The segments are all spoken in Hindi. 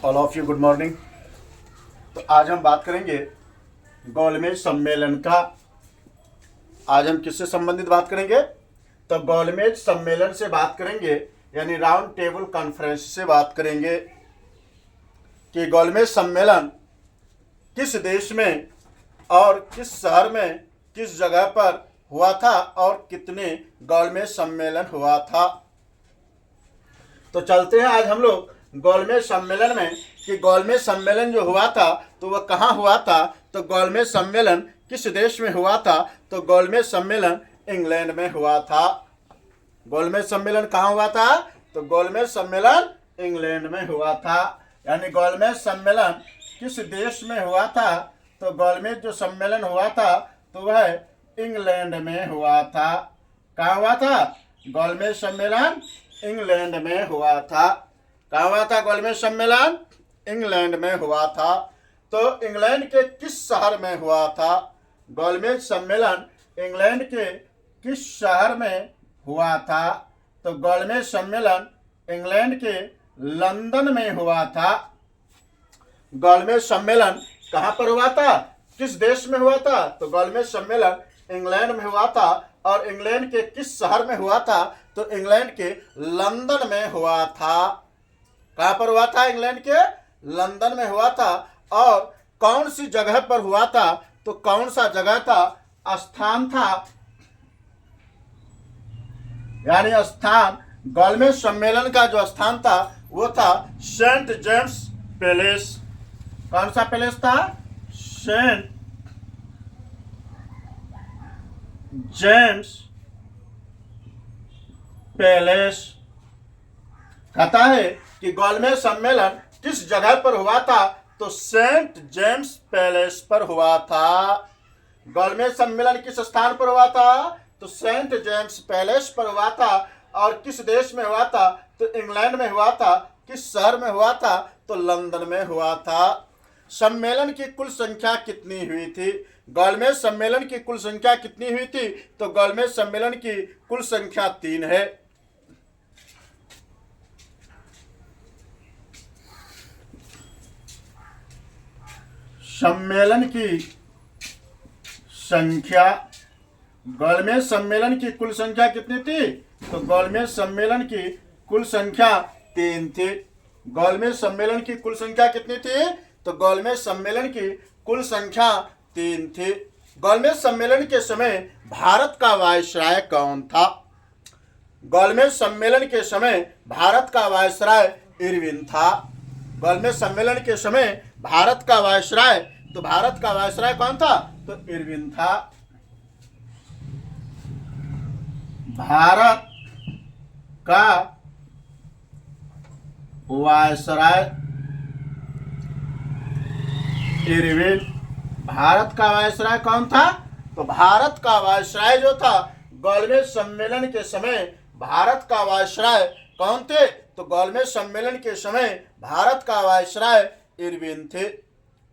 All of you good morning. तो आज हम बात करेंगे गोलमेज सम्मेलन का। आज हम किससे संबंधित बात करेंगे? तो गोलमेज सम्मेलन से बात करेंगे, यानी राउंड टेबल कॉन्फ्रेंस से बात करेंगे कि गोलमेज सम्मेलन किस देश में और किस शहर में किस जगह पर हुआ था और कितने गोलमेज सम्मेलन हुआ था। तो चलते हैं आज हम लोग गोलमेज सम्मेलन में कि गोलमेज सम्मेलन जो हुआ था तो वह कहाँ हुआ था। तो गोलमेज सम्मेलन किस देश में हुआ था? तो गोलमेज सम्मेलन इंग्लैंड में हुआ था। गोलमेज सम्मेलन कहाँ हुआ था? तो गोलमेज सम्मेलन इंग्लैंड में हुआ था। यानी गोलमेज सम्मेलन किस देश में हुआ था? तो गोलमेज जो सम्मेलन हुआ था तो वह इंग्लैंड में हुआ था। कहाँ हुआ था? गोलमेज सम्मेलन इंग्लैंड में हुआ था। कहाँ हुआ था गोलमेज सम्मेलन? इंग्लैंड में हुआ था। तो इंग्लैंड के किस शहर में हुआ था? गोलमेज सम्मेलन इंग्लैंड के किस शहर में हुआ था? तो गोलमेज सम्मेलन इंग्लैंड के लंदन में हुआ था। गोलमेज सम्मेलन कहाँ पर हुआ था? किस देश में हुआ था? तो गोलमेज सम्मेलन इंग्लैंड में हुआ था। और इंग्लैंड के किस शहर में हुआ था? तो इंग्लैंड के लंदन में हुआ था। कहाँ पर हुआ था? इंग्लैंड के लंदन में हुआ था। और कौन सी जगह पर हुआ था? तो कौन सा जगह था? स्थान था, यानी स्थान गोलमेज सम्मेलन का जो स्थान था वो था सेंट जेम्स पैलेस। कौन सा पैलेस था? Saint James palace. कहता है कि गोलमेज सम्मेलन किस जगह पर हुआ था? तो सेंट जेम्स पैलेस पर हुआ था। गोलमेज सम्मेलन किस स्थान पर हुआ था? तो सेंट जेम्स पैलेस पर हुआ था। और किस देश में हुआ था? तो इंग्लैंड में हुआ था। किस शहर में हुआ था? तो लंदन में हुआ था। सम्मेलन की कुल संख्या कितनी हुई थी? गोलमेज सम्मेलन की कुल संख्या कितनी हुई थी? तो गोलमेज सम्मेलन की कुल संख्या 3 है। सम्मेलन की संख्या, गोलमेज सम्मेलन की कुल संख्या कितनी थी? तो गोलमेज सम्मेलन की कुल संख्या 3 थी। गोलमेज सम्मेलन की कुल संख्या कितनी थी? तो गोलमेज सम्मेलन की कुल संख्या 3 थी। गोलमेज सम्मेलन के समय भारत का वायसराय कौन था? गोलमेज सम्मेलन के समय भारत का वायसराय इरविन था। गोलमेज सम्मेलन के समय भारत का वायसराय, तो भारत का वायसराय कौन था? तो इरविन था। भारत का वायसराय इरविन। भारत का वायसराय कौन था? तो भारत का वायसराय जो था गोलमेज सम्मेलन के समय भारत का वायसराय कौन थे? तो गोलमेज सम्मेलन के समय भारत का वायसराय इरविन थे।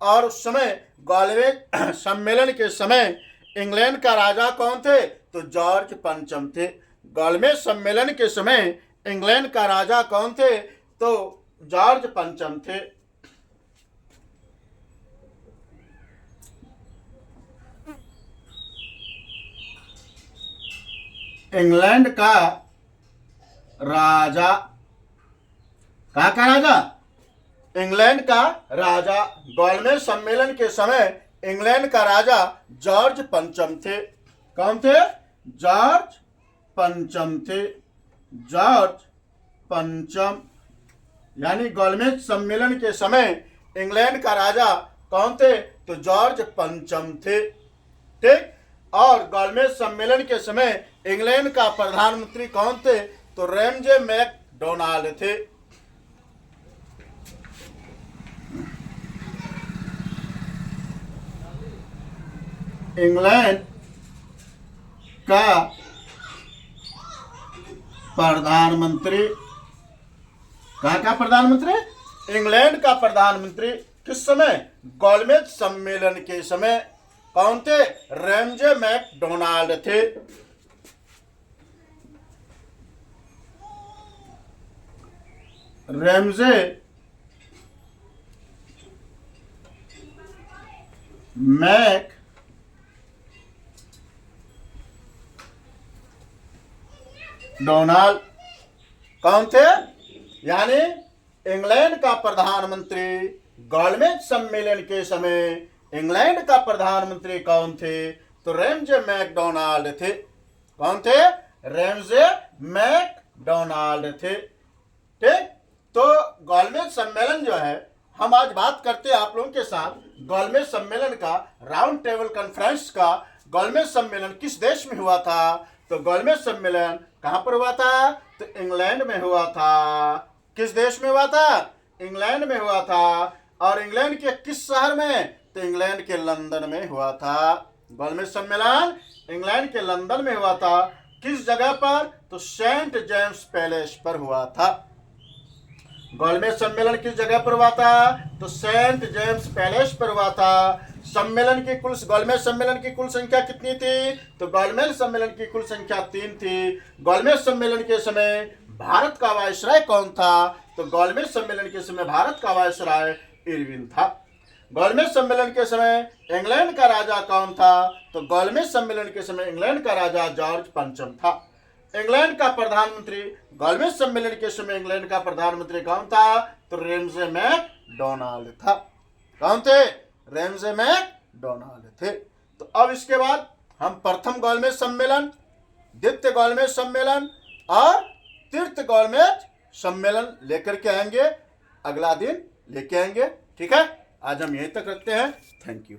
और उस समय गोलमेज सम्मेलन के समय इंग्लैंड का राजा कौन थे? तो जॉर्ज पंचम थे। गोलमेज सम्मेलन के समय इंग्लैंड का राजा कौन थे? तो जॉर्ज पंचम थे। इंग्लैंड का राजा, कहाँ का राजा? इंग्लैंड का राजा। गोलमेज सम्मेलन के समय इंग्लैंड का राजा जॉर्ज पंचम थे। कौन थे? जॉर्ज पंचम थे। जॉर्ज पंचम, यानी गोलमेज सम्मेलन के समय इंग्लैंड का राजा कौन थे? तो जॉर्ज पंचम थे। ठीक। और गोलमेज सम्मेलन के समय इंग्लैंड का प्रधानमंत्री कौन थे? तो रैमजे मैकडोनाल्ड थे। इंग्लैंड का प्रधानमंत्री, कहाँ का प्रधानमंत्री? इंग्लैंड का प्रधानमंत्री किस समय? गोलमेज सम्मेलन के समय कौन थे? रैमजे मैकडोनाल्ड थे। रैमजे मैक डोनाल्ड कौन थे? यानी इंग्लैंड का प्रधानमंत्री गोलमेज सम्मेलन के समय इंग्लैंड का प्रधानमंत्री कौन थे? तो रेमजे मैकडोनाल्ड थे। कौन थे? रेमजे मैकडोनाल्ड थे। ठीक, तो गोलमेज सम्मेलन जो है, हम आज बात करते हैं आप लोगों के साथ गोलमेज सम्मेलन का, राउंड टेबल कॉन्फ्रेंस का। गोलमेज सम्मेलन किस देश में हुआ था? तो गोलमेज सम्मेलन कहां पर हुआ था? तो इंग्लैंड में हुआ था। किस देश में हुआ था? इंग्लैंड में हुआ था। और इंग्लैंड के किस शहर में? तो इंग्लैंड के लंदन में हुआ था। गोलमेज सम्मेलन इंग्लैंड के लंदन में हुआ था। किस जगह पर? तो सेंट जेम्स पैलेस पर हुआ था। गोलमेज सम्मेलन किस जगह पर हुआ था? तो सेंट जेम्स पैलेस पर हुआ था। गोलमेज सम्मेलन की कुल संख्या कितनी थी? तो गोलमेज सम्मेलन की कुल संख्या 3 थी। गोलमेज सम्मेलन के समय भारत का वायसराय कौन था? तो गोलमेज सम्मेलन के समय भारत का वायसराय इरविन था। गोलमेज सम्मेलन के समय इंग्लैंड का राजा कौन था? तो गोलमेज सम्मेलन के समय इंग्लैंड का राजा जॉर्ज पंचम था। इंग्लैंड का प्रधानमंत्री गोलमेज सम्मेलन के समय इंग्लैंड का प्रधानमंत्री कौन था? तो रेमजे मैकडोनाल्ड था। कौन थे? रेमजे मैकडोनाल्ड थे। तो अब इसके बाद हम प्रथम गोलमेज सम्मेलन, द्वितीय गोलमेज सम्मेलन और तृतीय गोलमेज सम्मेलन लेकर के आएंगे, अगला दिन लेके आएंगे। ठीक है, आज हम यहीं तक रखते हैं। Thank you.